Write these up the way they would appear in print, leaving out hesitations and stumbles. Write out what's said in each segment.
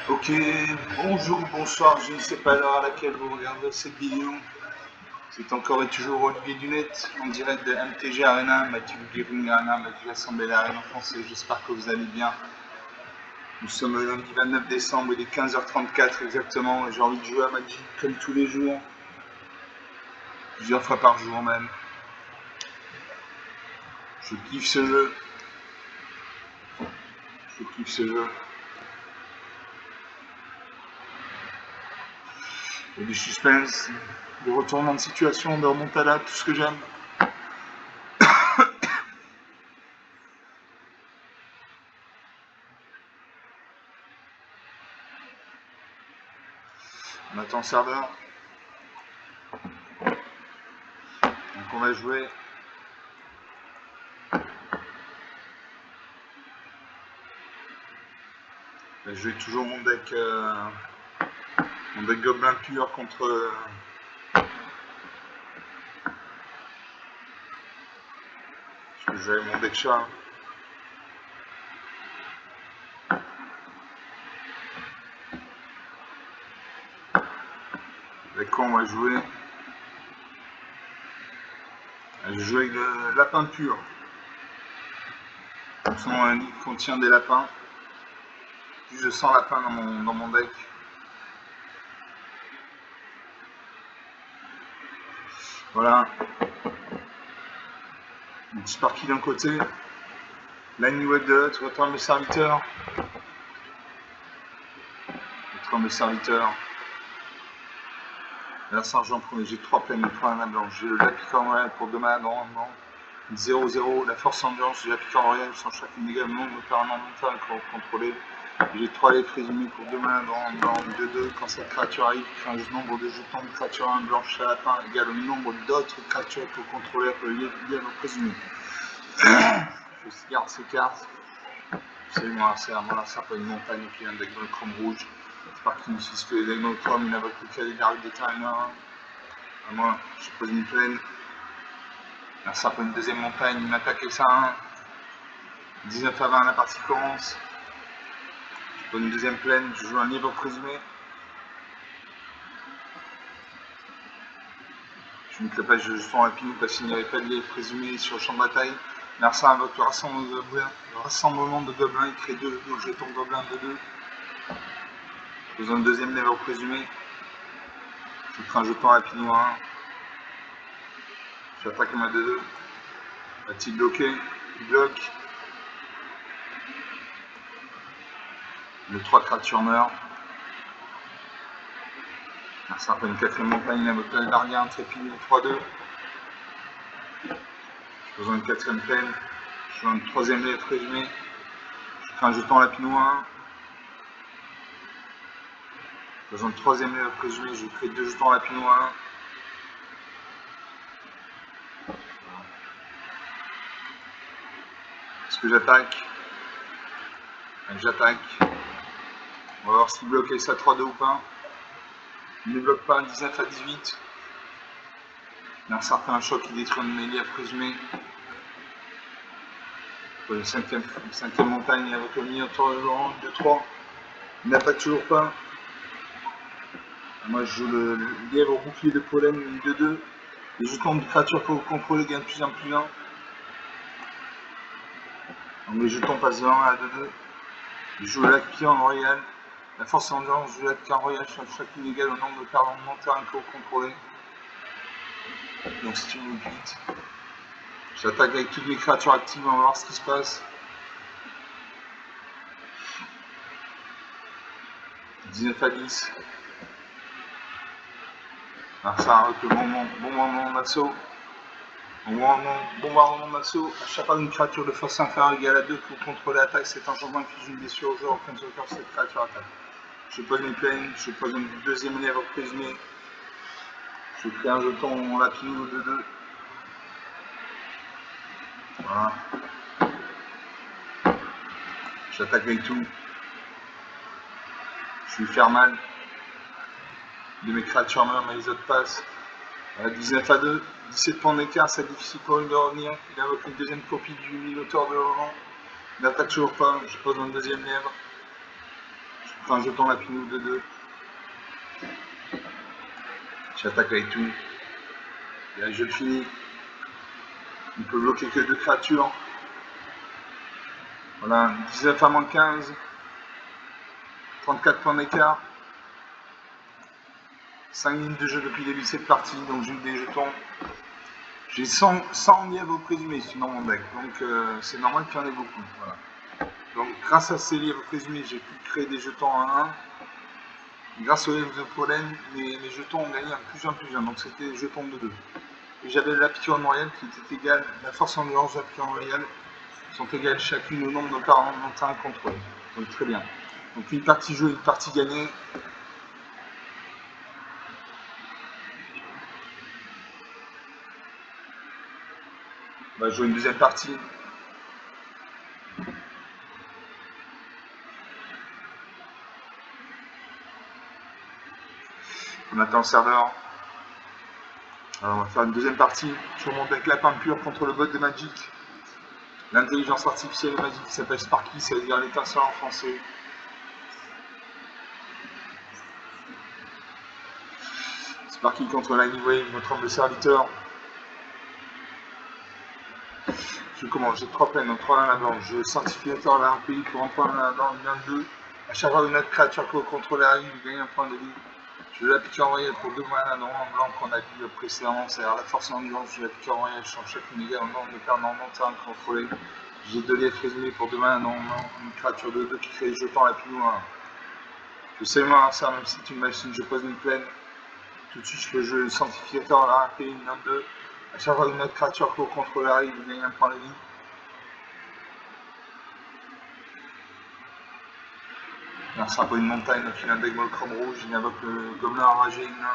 Ok, bonjour, bonsoir, je ne sais pas l'heure à laquelle vous regardez cette vidéo. C'est encore et toujours Olivier Dunette, en direct de MTG Arena, Mathieu Gaming Arena, Mathieu Assemblée Arena en français, j'espère que vous allez bien. Nous sommes le lundi 29 décembre, il est 15h34 exactement, et j'ai envie de jouer à Magic comme tous les jours, plusieurs fois par jour même. Je kiffe ce jeu. Je kiffe ce jeu. Il y a du suspense, de retournement de situation, de remontada, tout ce que j'aime. On attend le serveur. Donc on va jouer. Je vais toujours mon deck gobelin pur contre je vais jouer mon deck chat. Avec quoi on va jouer? Je vais jouer avec le lapin pur. Son nom indique contient des lapins. Plus de 100 lapins dans mon deck. Voilà. Un petit Sparky d'un côté. Lightning Web de l'autre. Retourne le serviteur. Retourne le serviteur. La Sergent premier. J'ai 3 plaines, 3 mana blanches. J'ai le Lapicorn Royal pour 2 mana normalement. 0-0. La Force Ambiance. J'ai Lapicorn Royal sans chacune des gammes non opéralement montagne contrôlée. J'ai 3 lettres résumées pour 2 mains dans 2-2. Quand cette créature arrive, il fait un nombre de jetons de créature 1 blanche à lapin égale au nombre d'autres créatures pour contrôler le lièvre présumé. Je garde ces cartes. Absolument assez à mon insert pas une montagne et puis un deck monochrome rouge. C'est par qui n'utilise que les decks monochrome, il n'invoque lequel il arrive des terrains. À moi, je pose une plaine. Un serpent une deuxième montagne, il m'attaque avec ça 1. 19 à 20 la partie commence. Pour une deuxième plaine, je joue un lièvre présumé. Je ne pas je sens rapide parce qu'il n'y avait pas de lièvre présumé sur le champ de bataille. Mersa invoque le rassemblement de gobelins, il crée 2 jetons gobelins de 2. J'ai besoin de deuxième lièvre présumé. Je prends un jeton rapide noir 1. J'attaque ma 2-2. Va-t-il bloquer? Il bloque. Le 3 créatures meurt. Mersa prend une quatrième montagne, il invoque le gardien, intrépide, 3-2. J'ai besoin d'une quatrième plaine. Je joue un troisième lièvre présumé. Je fais un jeton lapinois 1. J'ai besoin de troisième lièvre présumé. Je crée 2 jetons lapinois 1. Est-ce que j'attaque? J'attaque. On va voir s'il bloque avec sa 3-2 ou pas. Il ne bloque pas, 19 à 18. Il y a un certain choc qui détruit mes lièvres présumés. Pour une cinquième montagne avec le minotaure de 2-3. Il n'attaque toujours pas. Moi je joue le lièvre au bouclier de pollen 2-2. Les jetons de créatures que vous contrôlez gagnent plus 1 plus 1. Donc les jetons passent de 1 à 2-2. Je joue le Lapicorn Royal. La force endurance, je joue le Lapicorn Royal sur chacune égale au nombre de perdants de mon terrain que vous contrôlez. Donc c'est une 8. J'attaque avec toutes mes créatures actives, on va voir ce qui se passe. 19 à 10. Alors ça arrête le bombardement d'assaut. Bombardement d'assaut. À chaque fois une créature de force inférieure égale à 2 que vous contrôlez attaque, c'est un changement qui inflige une blessure au joueur auquel cette créature attaque. Je pose une plaine, je pose une deuxième lièvre présumée. Je crée un jeton lapino 2-2. Voilà. J'attaque avec tout. Je vais faire mal. De mes créatures meurent, mais les autres passent. 19 à 2, 17 points d'écart, c'est difficile pour lui de revenir. Il invoque une deuxième copie du minotaure de Laurent. Il n'attaque toujours pas, je pose une deuxième lièvre. Je prends un jeton lapinou de 2. J'attaque avec tout. Et là, je le finis. Il peut bloquer que 2 créatures. Voilà, 19 à moins 15. 34 points d'écart. 5 minutes de jeu depuis le début de cette partie, donc j'ai eu des jetons. J'ai 100 lièvres présumés dans mon deck, donc c'est normal qu'il y en ait beaucoup. Voilà. Donc grâce à ces lièvres présumés, j'ai pu créer des jetons en 1. Grâce aux lièvres de pollen, mes jetons ont gagné un plus un, donc c'était des jetons de 2. Et j'avais la piqûre royale qui était égale, la force endurance de la piqûre royale sont égales chacune au nombre de parents de mon terrain contrôlé. Donc très bien. Donc une partie jouée, une partie gagnée. On va jouer une deuxième partie. On attend le serveur. Alors on va faire une deuxième partie sur mon deck lapin pur contre le bot de Magic. L'intelligence artificielle de Magic qui s'appelle Sparky, ça veut dire l'étincelle en français. Sparky contre Lightning Wave, notre homme de serviteur. Je commence, j'ai 3 peines, donc 3 dans la blanche. Je sanctificateur à un pays pour un point dans le 2. À chaque fois une autre créature que vous contrôlez arrive, vous gagnez un point de vie. Je vais la piqûre royale pour 2 mana dans en blanc qu'on a vu précédemment, c'est-à-dire la force endurance, je vais la piqûre royale, je change chaque dégâts en nombre de permanents en terrain contrôlé. J'ai 2 lièvres présumés pour 2 mana dans une créature de 2 qui crée les jetons à la pinou 1. Je sais moi ça, même si c'est une machine, je pose une plaine. Tout de suite, je peux jouer le sanctificateur à un pays, une 2. À chaque fois une autre créature que vous contrôlez arrive, vous gagnez un point de vie. Un sera pas une montagne, donc il invoque le chrome rouge, il invoque le gobelin enragé, une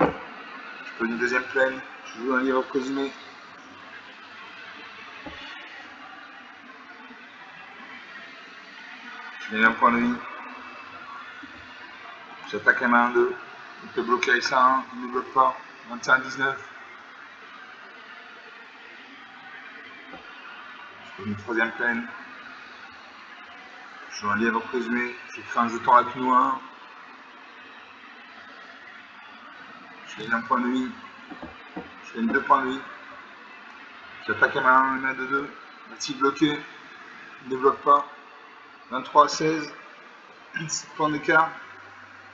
1. Je peux une deuxième plaine, je joue un livre présumé. Je gagne un point de vie. J'attaque à main 2. Il peut bloquer avec ça 1, il ne bloque pas. 21-19. Je fais une troisième plaine. Je joue un lièvre présumé. Je crée un jeton à pinou 1. Je gagne un point de vie. Je gagne 2 points de vie. J'attaque à main 1, main de 2. Va-t-il bloquer? Il ne bloque pas. 23-16. 7 points d'écart.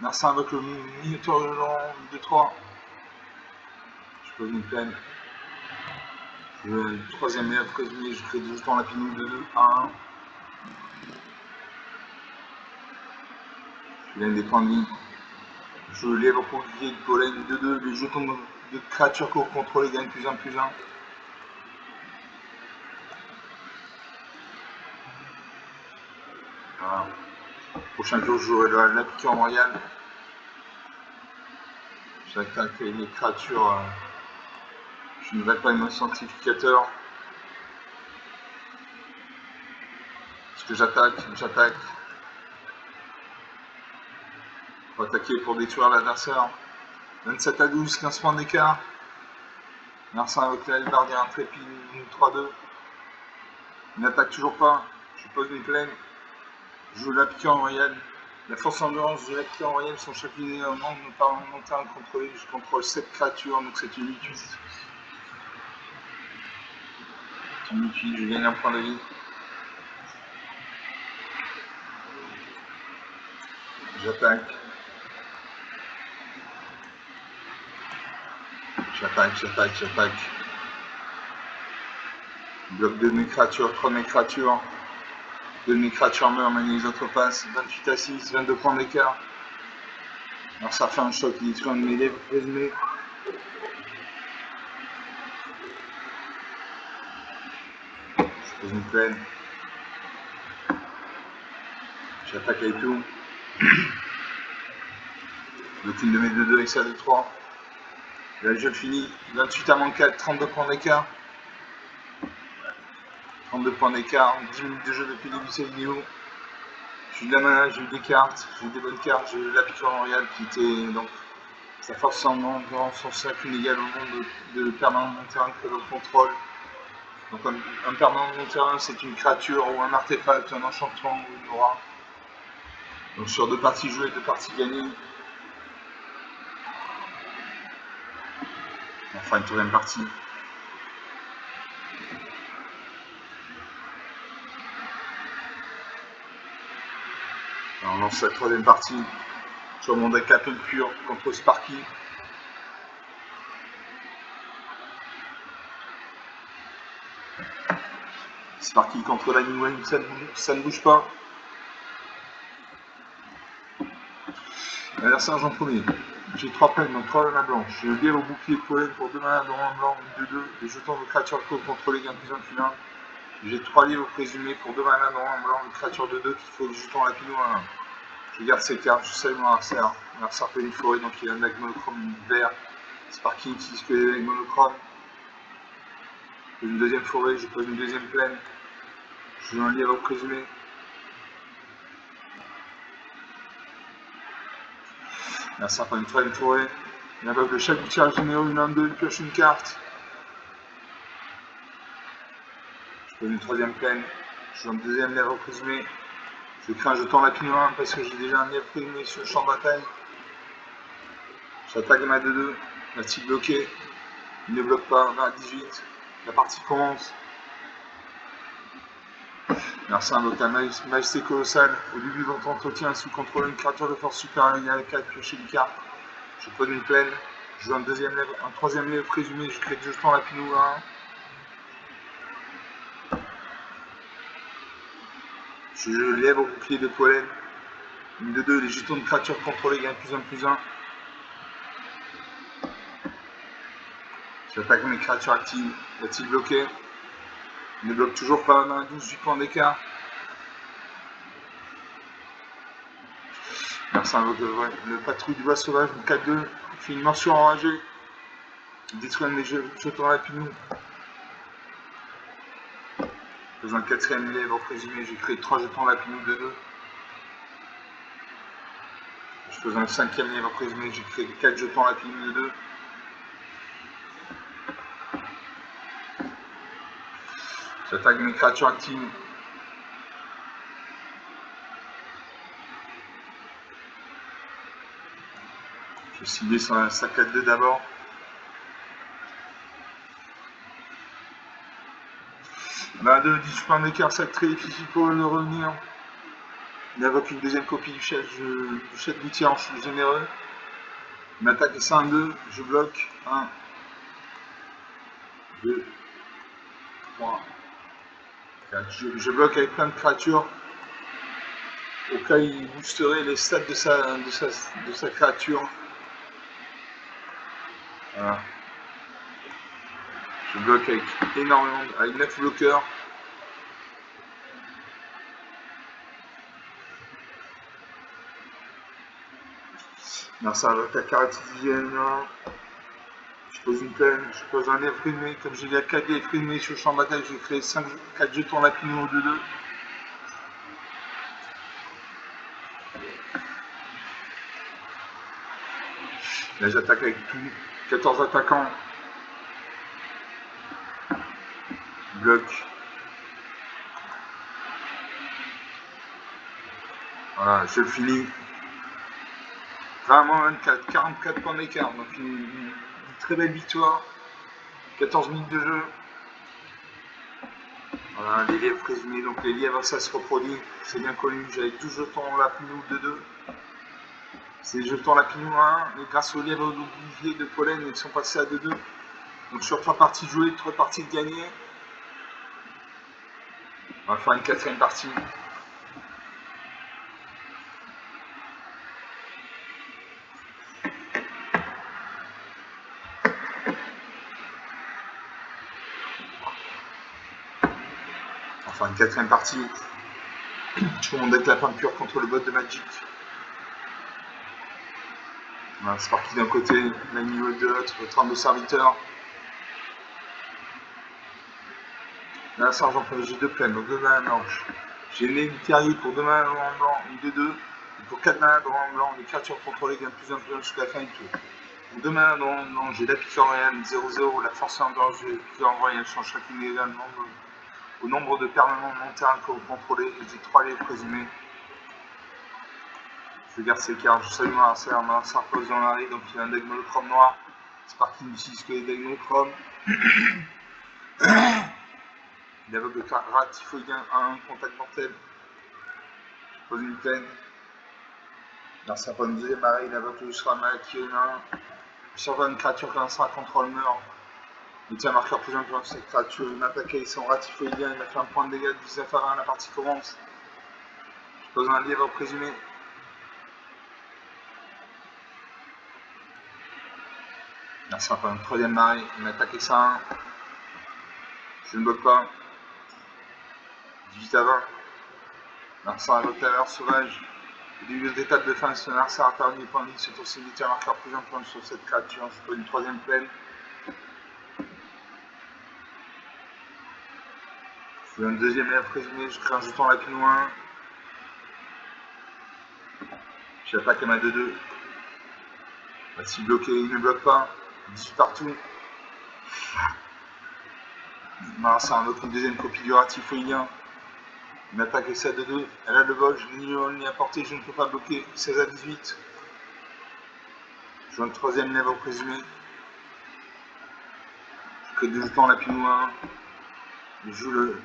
Merci avec le minotaure de long de 3. Je pose une plaine. Je veux une troisième lièvre présumé. Je crée 2 jetons à pinou de 2 à 1. Je gagne des points de vie. Je lièvre pour guider de pollen 2-2. Les jetons de créatures que vous contrôlez gagnent plus 1. Voilà. Prochain jour, je jouerai la piqûre royale. J'attaque les créatures. Je ne vais pas une sanctificateur. Parce que j'attaque. Faut attaquer pour détruire l'adversaire. 27 à 12, 15 points d'écart. Narcin avec la hallebardière intrépide, 3-2. Il n'attaque toujours pas. Je pose une plaine. Je joue la piqûre royale. La force endurance de la piqûre royale sont chacune un membre par mon terrain contrôlé. Je contrôle 7 créatures, donc c'est une 8-8. C'est une 8-8, je gagne un point de vie. J'attaque. Bloc 2 de mes créatures, 3 de mes créatures. 2 de mes créatures meurent, mais les autres passent. 28 à 6, 22 points d'écart. Alors ça fait un choc, il détruit un de mes lèvres présumés. Je pose une plaine. J'attaque avec tout. Donc une de mes 2-2 avec ça de 3. Là je finis. 28 à moins 4, 32 points d'écart. 32 points d'écart, 10 minutes de jeu depuis le début de cette vidéo. J'ai eu de la mana, j'ai eu des cartes, j'ai eu des bonnes cartes, j'ai eu la piqûre royale qui était donc sa force en son cercle inégal au monde de permanent de mon terrain que le contrôle. Donc un permanent de mon terrain c'est une créature ou un artefact, un enchantement ou une aura. Donc sur 2 parties jouées, 2 parties gagnées. On fera une 3e partie. Alors on lance la 3e partie sur mon deck Apple pur contre Sparky. Sparky contre la New Wave, ça ne bouge pas. Adversaire en premier. J'ai 3 peines, donc 3 manas blanches. J'ai un lièvre au bouclier pollen pour 2 manas dans blanc, 2-2. Des jetons de créatures contrôlées gain plus 1/1. J'ai 3 lièvres présumés pour 2 manas dans blanc, une créature de 2 qu'il faut des jetons rapide 1. Je garde ces cartes, je salue mon adversaire. Mon adversaire fait une forêt, donc il a un deck monochrome vert. Sparky utilise que les decks monochromes. J'ai une 2e forêt, je pose une 2e plaine. Je joue un lièvre présumé. L'adversaire prend une 3e forêt. Il invoque de chaque tirage généreux une 1-2, il pioche une carte. Je pose une 3e plaine. Je joue un 2e lièvre présumé. Je crée un jeton lapin 1 parce que j'ai déjà un lièvre présumé sur le champ de bataille. J'attaque ma 2-2. La cible bloquée. Il ne bloque pas, on a 18. La partie commence. Merci à invoque la majesté colossale. Au début de votre entretien, si vous contrôlez une créature de force supérieure à 4, piochez une carte. Je pose une plaine. Je joue un 3e lièvre présumé. Je crée 2 jetons lapin 1. Je lièvre au bouclier de pollen. Une 2-2, les jetons de créatures contrôlées gagnent +1/+1. J'attaque mes créatures actives. Va-t-il bloquer? Il ne bloque toujours pas, on a 12 points d'écart. Merci à le patrouille du bois sauvage, une 4-2. Il fait une morsure enragée. Il détruit un des jetons rapides. Dans un 4e lièvre présumé, j'ai créé 3 jetons rapides de 2. Je pose un 5e lièvre présumé, j'ai créé 4 jetons rapides de 2. J'attaque mes créatures actives. Je vais cibler sur un 5-4-2 d'abord. Là, 10 points d'écart, ça très difficile pour le revenir. Il invoque une 2e copie du chef gouttier en généreux. Il m'attaque et 5-2, je bloque. 1, 2, 3, 4. Je bloque avec plein de créatures. Au cas où il boosterait les stats de sa créature. Voilà. Je bloque avec énormément, avec 9 bloqueurs. Non, ça va, la caratidienne. Je pose une plaine, je pose un lièvre primé. Comme j'ai déjà 4 lièvres primés sur le champ de bataille, je vais créer 4 jetons lapino 2-2. Là, j'attaque avec tout. 14 attaquants. Bloc. Voilà, je finis. Vraiment 24, 44 points d'écart. Donc une très belle victoire. 14 minutes de jeu. Voilà, les lièvres présumés. Donc les lièvres, ça se reproduit. C'est bien connu. J'avais 12 jetons lapinou 2-2. C'est les jetons lapinou 1. Mais grâce aux lièvres d'oubliés de pollen, ils sont passés à 2-2. Donc sur 3 parties jouées, 3 parties gagnées. On va faire une 4e partie. Enfin, une 4e partie. Je fais mon deck lapin pur contre le bot de Magic. Voilà, Sparky d'un côté, la New Wave de l'autre, le train de serviteur. Là, Sergent j'ai 2 plaines, donc 2 manas blanches. J'ai les terriers pour 2 manas en blanc, une 2-2. Et pour 4 manas en blanc, les créatures contrôlées gagnent +1/+1 jusqu'à la fin du tour. Pour 2 manas en blanc, j'ai la piqûre royale 0-0, la force en danger, la piqûre royale change chacune des également au nombre de permanents non terrain que vous contrôlez. J'ai 3 lièvres présumés. Je garde ses cartes, je salue mon adversaire repose dans l'arrêt, donc il a un deck monochrome noir. C'est parti, il n'utilise que les decks monochromes. Il invoque le Ratifoïdien à un contact mortel. Je pose une plaine. L'adversaire prend une deuxième arrêt, il invoque le Jusra Malakirina. Je survole une créature qui lancera contrôle meurt. Il tient un marqueur plus important que cette créature. Il m'a attaqué avec son Ratifoïdien, il m'a fait un point de dégâts de 19 à 20, la partie commence. Je pose un lièvre présumé. L'adversaire prend une troisième marée, il m'a attaqué ça à 1. Je ne bloque pas. 18 à 20. L'adversaire invoque la valeur sauvage. Au début des étapes de fin, si l'adversaire a perdu point de vie, ce tour-ci, il tient un marqueur plus important sur cette créature. Je pose une troisième plaine. Je fais un deuxième lièvre présumé, je crée un jeton lapin 1. J'attaque à ma 2-2. Si bloqué, il ne bloque pas. 18 partout. Voilà, ça invoque une deuxième copie du Ratifoïdien. Il m'attaque avec sa 2-2. Elle a le vol, je n'ai ni le vol ni à portée, je ne peux pas bloquer. 16 à 18. Je joue un troisième lièvre présumé. Je crée 2 jetons lapin 1. Je joue le.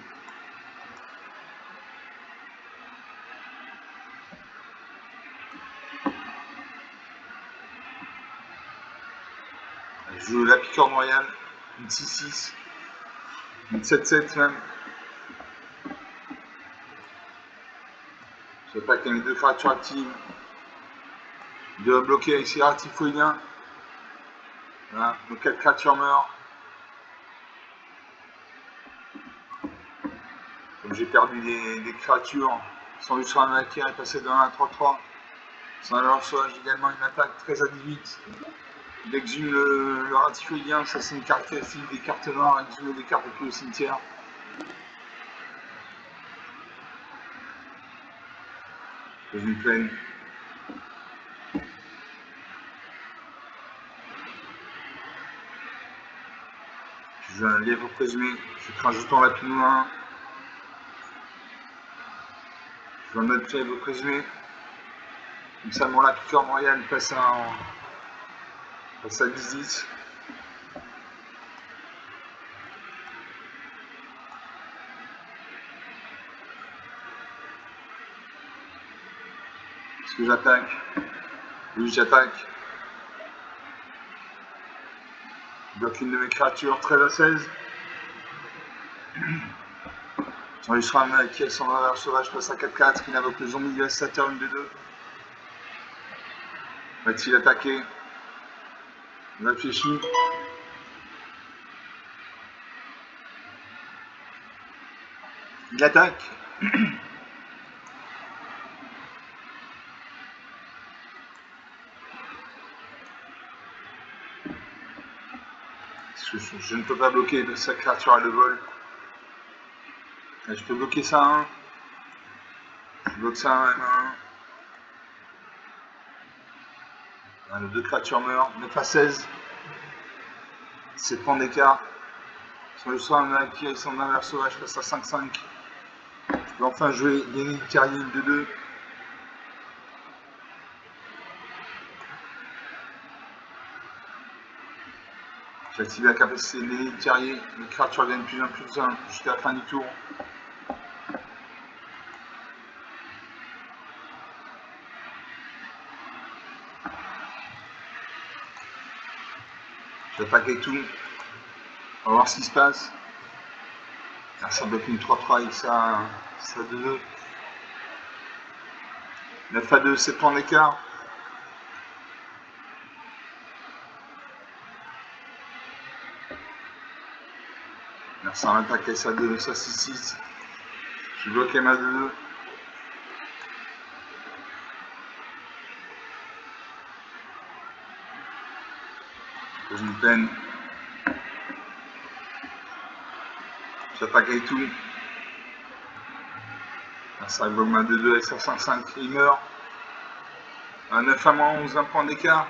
Je joue la picorne royale, une 6-6, une 7-7 même. J'attaque avec les 2 créatures actives. Il doit bloquer avec ses Ratifoïdiens. Voilà, donc 4 créatures meurent. Comme j'ai perdu des créatures, son Jusra Malakir est passé de 1 à 3-3. Son valeur sauvage également une attaque 13 à 18. Il exhume le Ratifoïdien, ça c'est une caractéristique des cartes noires, exhumer des cartes depuis le cimetière. Je pose une plaine. Je joue un lièvre présumé, je crée un jeton lapin 1. Je joue un autre lièvre présumé. Comme ça, mon picorne royale passe à 10-10. Est-ce que j'attaque? Oui, j'attaque. Je bloque une de mes créatures, 13 à 16. Son Jusra Malakir, son valeur sauvage passe à 4-4. Il invoque le zombie dévastateur, une de 2. Va-t-il attaquer? Il réfléchit. Il attaque. Je ne peux pas bloquer de sa créature à le vol. Et je peux bloquer ça à 1. Je bloque ça à 1. Les 2 créatures meurent. 9 à 16. 7 points d'écart. Son Jusra Malakir et son valeur sauvage passe à 5-5. Je peux enfin jouer Lenny Terrier, une de 2. J'active la capacité de Lenny Terrier. Les créatures viennent plus en plus 1 jusqu'à la fin du tour. J'attaque avec tout. On va voir ce qui se passe. Ça bloque une 3-3 avec ça 2-2. 9 à 2, 7 points d'écart. Ça attaque avec ça 2, ça 6-6. Je bloque ma 2-2. Je pose une peine. J'attaque avec tout. Ça bloque ma 2-2 avec sa 5-5. Il meurt. Un 9 à moins 11, un point d'écart.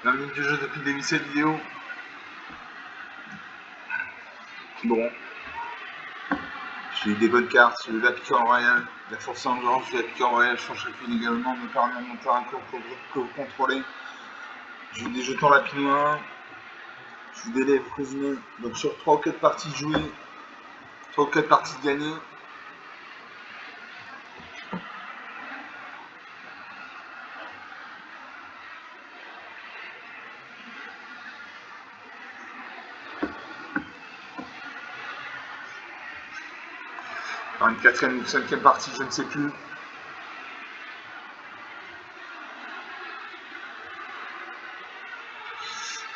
20 minutes de jeu depuis le début de cette vidéo. Bon. J'ai eu des bonnes cartes, j'ai eu la piquant royale, la force endurance, j'ai eu la piquant royale, je change chacune également, me permet de monter un cours que vous contrôlez. J'ai eu des jetons lapino 1, j'ai eu des lèvres résumées. Donc sur 3 ou 4 parties jouées, 3 ou 4 parties gagnées, une 4e ou 5e partie, je ne sais plus.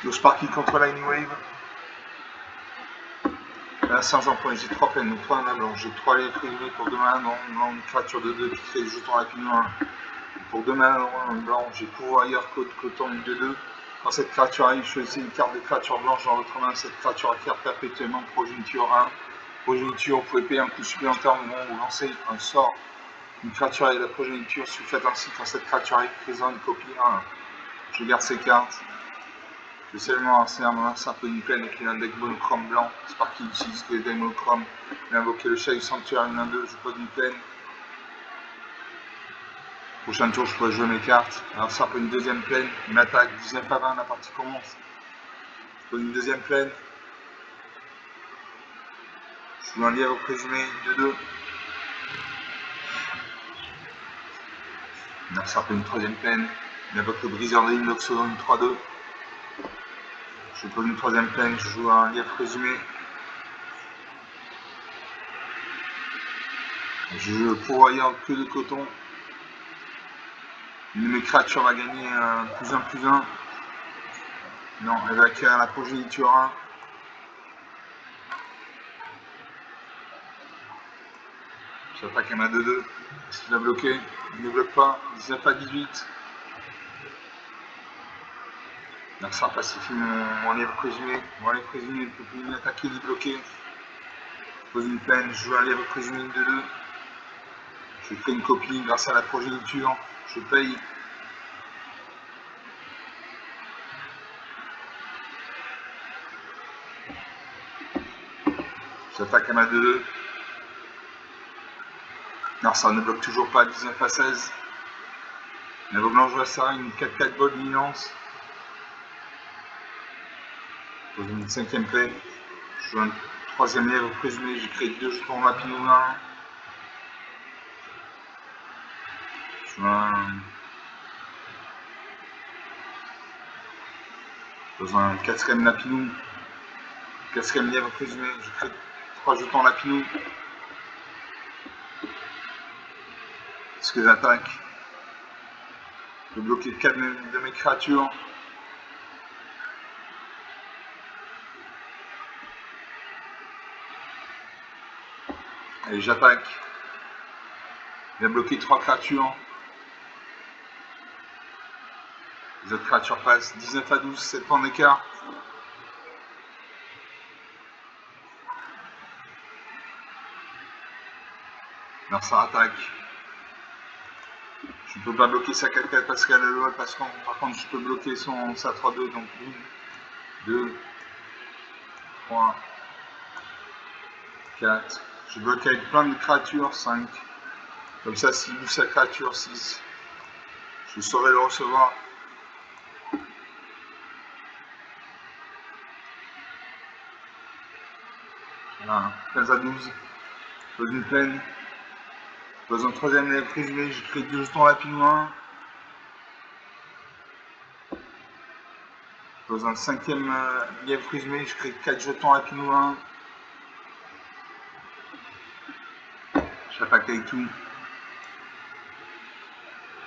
Le Sparky contre Lightning Wave. Là, sans emploi, j'ai 3 peines, donc 3 blanc. J'ai 3 lèvres résumées pour 2 mains dans une créature de 2 qui crée le jeton lapino 1. Pour 2 mains blanc, j'ai pourvoyeur coton de 2. Quand cette créature arrive, choisissez une carte de créature blanche dans votre main. Cette créature acquiert perpétuellement progéniture 1. Progéniture, vous pouvez payer un coup supplémentaire au moment où vous lancez un sort. Une créature avec la progéniture, si vous faites ainsi, quand cette créature arrive, présente une copie 1. Je garde ces cartes. Je sais seulement un peu une peine avec un deck monochrome blanc. Sparky utilise les decks monochrome. Il a invoqué le chat du sanctuaire, une 1-2, je pose une peine. Prochain tour, je pourrais jouer mes cartes. Alors, ça peut une deuxième plaine. Une attaque, 19 à 20, la partie commence. Je pose une deuxième plaine. Je joue un lièvre présumé, 2-2. Ça peut une troisième plaine. Il invoque le briseur de ligne, l'oxodon, une 3-2. Je pose une troisième plaine, je joue un lièvre présumé. Je joue le pourvoyeur que de coton. Une de mes créatures va gagner un +1/+1. Non, elle va acquérir la progéniture 1. J'attaque à ma 2-2. Est-ce qu'il va bloquer? Il ne bloque pas. 19 à 18. Donc ça pacifie mon lièvre présumé. Mon lièvre présumé ne peut plus ni attaquer ni bloquer. Je pose une peine, je joue un lièvre présumé 2-2. Je fais une copie grâce à la progéniture. Je paye. J'attaque à ma 2-2. Non, ça ne bloque toujours pas. 19 à 16. La blanche joue à ça, une 4-4 bol d'imminence. Je pose une 5e plaine. Je joue un 3e lièvre présumé. J'ai créé 2 jetons lapino 1. Je joue un 4e lapinou. 4e lièvre présumé. Je crée 3 jetons lapinou. Est-ce que j'attaque? Je peux bloquer 4 de mes créatures. Allez, j'attaque. Il a bloqué 3 créatures. Les autres créatures passent. 19 à 12, 7 points d'écart. Alors ça attaque. Je ne peux pas bloquer sa 4-4 parce qu'elle a le loi, parce que par contre je peux bloquer sa 3-2, donc 1, 2, 3, 4. Je bloque avec plein de créatures, 5. Comme ça, s'il bouge sa créature, 6. Je saurai le recevoir. Voilà, 15 à 12. Je pose une plaine. Je pose un 3e lèvre présumé, j'ai créé 2 jetons lapino 1. Je pose un 5e lièvre présumé, je crée 4 jetons lapino 1. J'attaque avec tout.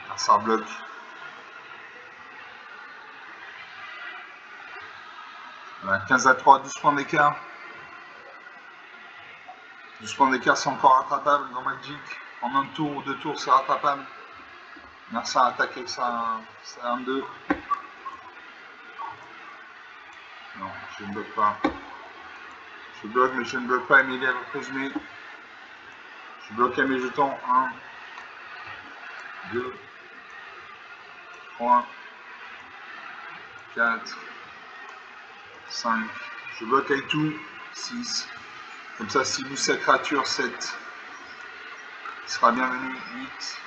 Alors ça rebloque. Voilà, 15 à 3, 12 points d'écart. 12 points d'écart, c'est encore rattrapable dans Magic. En un tour ou 2 tours, c'est rattrapable. Mersa attaque avec sa 1-2. Non, je ne bloque pas. Je bloque, mais je ne bloque pas mes lèvres présumées. Je bloque à mes jetons. 1, 2, 3, 4, 5. Je bloque avec tout. 6. Comme ça, s'il bouge sa créature, 7. Il sera bienvenu, 8.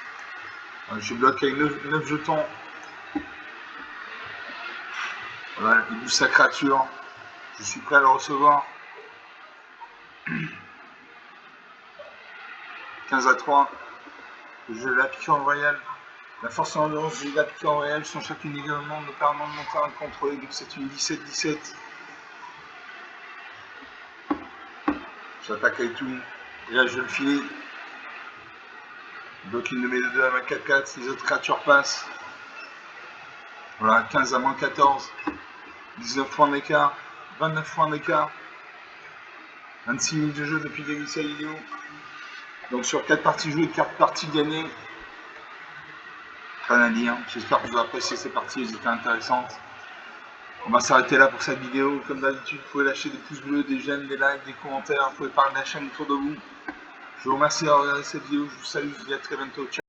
Je bloque avec 9 jetons. Voilà, il bouge sa créature. Je suis prêt à le recevoir. 15 à 3. Je la piqûre royale. La force en endurance et la piqûre royale sont chacune également de permanent de mon terrain contrôlé. Donc c'est une 17-17. J'attaque avec tout. Et là je vais le filer. Je bloque une de mes 2 à ma 4-4. Les autres créatures passent. Voilà, 15 à moins 14. 19 points d'écart. 29 points d'écart. 26 minutes de jeu depuis le début de cette vidéo. Donc sur 4 parties jouées, 4 parties gagnées. Rien à dire. J'espère que vous avez apprécié ces parties, elles étaient intéressantes. On va s'arrêter là pour cette vidéo. Comme d'habitude, vous pouvez lâcher des pouces bleus, des j'aime, des likes, des commentaires. Vous pouvez parler de la chaîne autour de vous. Je vous remercie d'avoir regardé cette vidéo. Je vous salue. Je vous dis à très bientôt. Ciao.